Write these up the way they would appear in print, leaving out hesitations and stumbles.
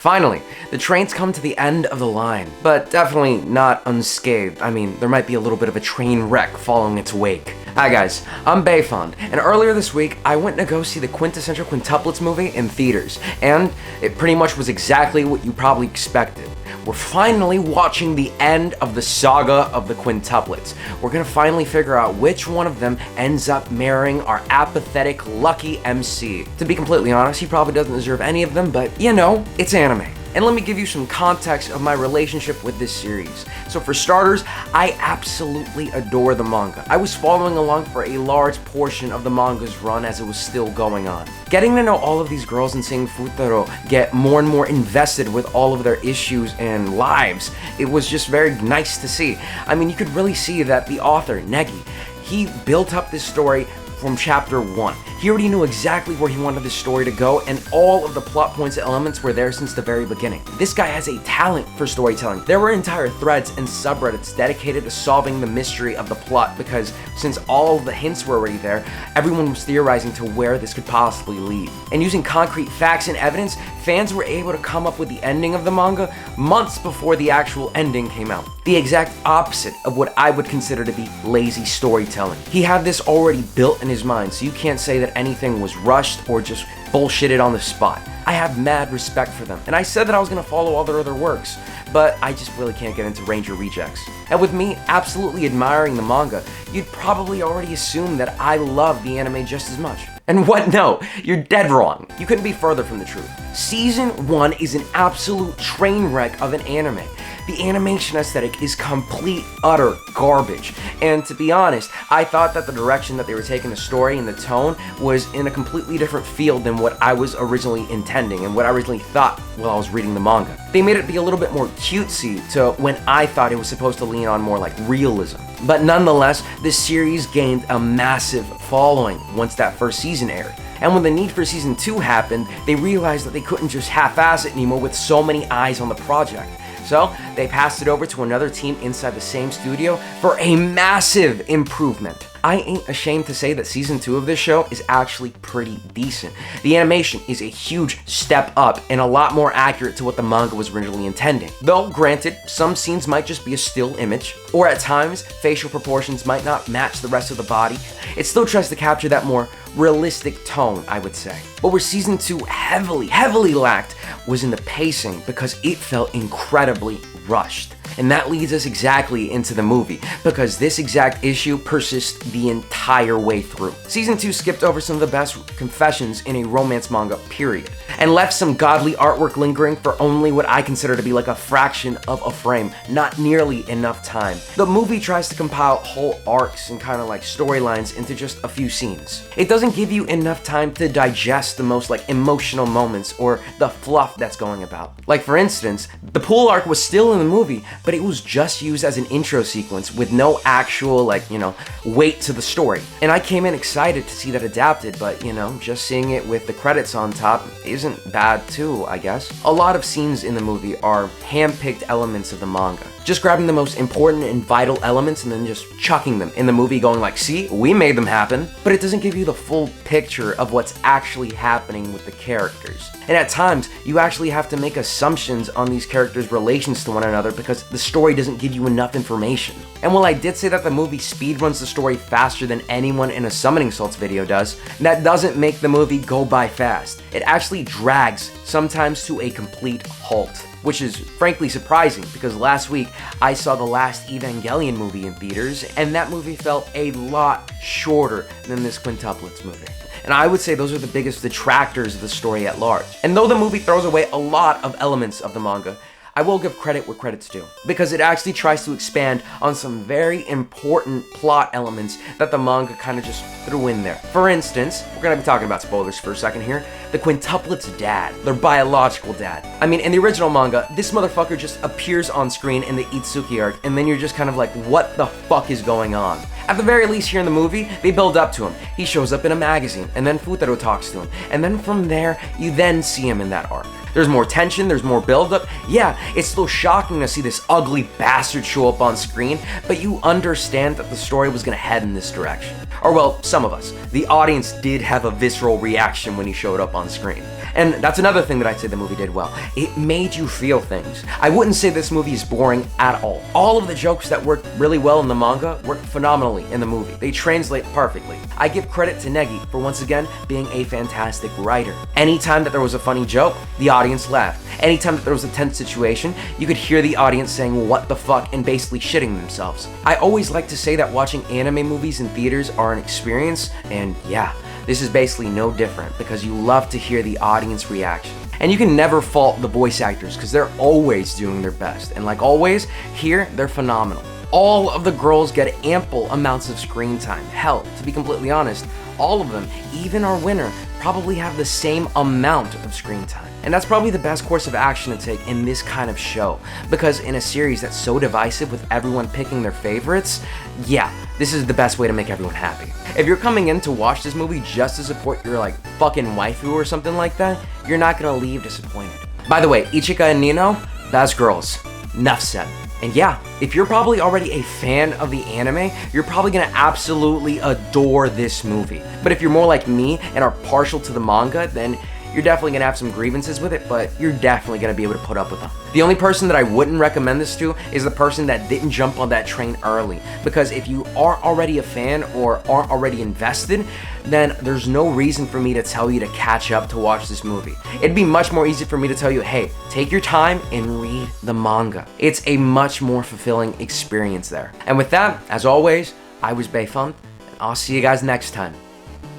Finally, the trains come to the end of the line, but definitely not unscathed. I mean, there might be a little bit of a train wreck following its wake. Hi guys, I'm Bayfond, and earlier this week, I went to go see the Quintessential Quintuplets movie in theaters, and it pretty much was exactly what you probably expected. We're finally watching the end of the saga of the quintuplets. We're gonna finally figure out which one of them ends up marrying our apathetic, lucky MC. To be completely honest, he probably doesn't deserve any of them, but you know, it's anime. And let me give you some context of my relationship with this series. So for starters, I absolutely adore the manga. I was following along for a large portion of the manga's run as it was still going on. Getting to know all of these girls and seeing Futaro get more and more invested with all of their issues and lives, it was just very nice to see. I mean, you could really see that the author, Negi, he built up this story from chapter 1. He already knew exactly where he wanted this story to go, and all of the plot points and elements were there since the very beginning. This guy has a talent for storytelling. There were entire threads and subreddits dedicated to solving the mystery of the plot, because since all of the hints were already there, everyone was theorizing to where this could possibly lead. And using concrete facts and evidence, fans were able to come up with the ending of the manga months before the actual ending came out. The exact opposite of what I would consider to be lazy storytelling. He had this already built in his mind, so you can't say that anything was rushed or just bullshitted on the spot. I have mad respect for them, and I said that I was gonna follow all their other works, but I just really can't get into Ranger Rejects. And with me absolutely admiring the manga, you'd probably already assume that I love the anime just as much. And what? No, you're dead wrong. You couldn't be further from the truth. Season 1 is an absolute train wreck of an anime. The animation aesthetic is complete, utter garbage. And to be honest, I thought that the direction that they were taking the story and the tone was in a completely different field than what I was originally intending and what I originally thought while I was reading the manga. They made it be a little bit more cutesy to when I thought it was supposed to lean on more like realism. But nonetheless, this series gained a massive following once that first season aired. And when the need for season 2 happened, they realized that they couldn't just half-ass it anymore with so many eyes on the project. So they passed it over to another team inside the same studio for a massive improvement. I ain't ashamed to say that season 2 of this show is actually pretty decent. The animation is a huge step up and a lot more accurate to what the manga was originally intending. Though, granted, some scenes might just be a still image, or at times, facial proportions might not match the rest of the body. It still tries to capture that more realistic tone, I would say. But where season 2 heavily lacked was in the pacing, because it felt incredibly rushed. And that leads us exactly into the movie, because this exact issue persists the entire way through. Season 2 skipped over some of the best confessions in a romance manga, period, and left some godly artwork lingering for only what I consider to be like a fraction of a frame, not nearly enough time. The movie tries to compile whole arcs and kind of like storylines into just a few scenes. It doesn't give you enough time to digest the most like emotional moments or the fluff that's going about. Like for instance, the pool arc was still in the movie, but it was just used as an intro sequence with no actual, like, you know, weight to the story. And I came in excited to see that adapted, but, you know, just seeing it with the credits on top isn't bad too, I guess. A lot of scenes in the movie are hand-picked elements of the manga. Just grabbing the most important and vital elements and then just chucking them in the movie going like, see, we made them happen. But it doesn't give you the full picture of what's actually happening with the characters. And at times, you actually have to make assumptions on these characters' relations to one another because the story doesn't give you enough information. And while I did say that the movie speedruns the story faster than anyone in a Summoning Salts video does, that doesn't make the movie go by fast. It actually drags, sometimes to a complete halt. Which is frankly surprising, because last week I saw the last Evangelion movie in theaters, and that movie felt a lot shorter than this Quintuplets movie. And I would say those are the biggest detractors of the story at large. And though the movie throws away a lot of elements of the manga, I will give credit where credit's due, because it actually tries to expand on some very important plot elements that the manga kind of just threw in there. For instance, we're gonna be talking about spoilers for a second here, the quintuplets' dad, their biological dad. I mean, in the original manga, this motherfucker just appears on screen in the Itsuki arc, and then you're just kind of like, what the fuck is going on? At the very least here in the movie, they build up to him. He shows up in a magazine, and then Futaro talks to him, and then from there, you then see him in that arc. There's more tension, there's more buildup. Yeah, it's still shocking to see this ugly bastard show up on screen, but you understand that the story was gonna head in this direction. Or well, some of us. The audience did have a visceral reaction when he showed up on screen. And that's another thing that I'd say the movie did well. It made you feel things. I wouldn't say this movie is boring at all. All of the jokes that worked really well in the manga work phenomenally in the movie. They translate perfectly. I give credit to Negi for once again being a fantastic writer. Anytime that there was a funny joke, the audience laughed. Anytime that there was a tense situation, you could hear the audience saying what the fuck and basically shitting themselves. I always like to say that watching anime movies in theaters are an experience, and yeah, this is basically no different because you love to hear the audience reaction. And you can never fault the voice actors because they're always doing their best. And like always, here, they're phenomenal. All of the girls get ample amounts of screen time. Hell, to be completely honest, all of them, even our winner, probably have the same amount of screen time. And that's probably the best course of action to take in this kind of show, because in a series that's so divisive with everyone picking their favorites, yeah, this is the best way to make everyone happy. If you're coming in to watch this movie just to support your like fucking waifu or something like that, you're not gonna leave disappointed. By the way, Ichika and Nino, best girls. Enough said. And yeah, if you're probably already a fan of the anime, you're probably gonna absolutely adore this movie. But if you're more like me and are partial to the manga, then you're definitely gonna have some grievances with it, but you're definitely gonna be able to put up with them. The only person that I wouldn't recommend this to is the person that didn't jump on that train early. Because if you are already a fan or are already invested, then there's no reason for me to tell you to catch up to watch this movie. It'd be much more easy for me to tell you, hey, take your time and read the manga. It's a much more fulfilling experience there. And with that, as always, I was Bayfun, and I'll see you guys next time.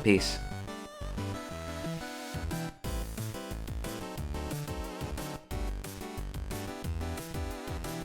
Peace.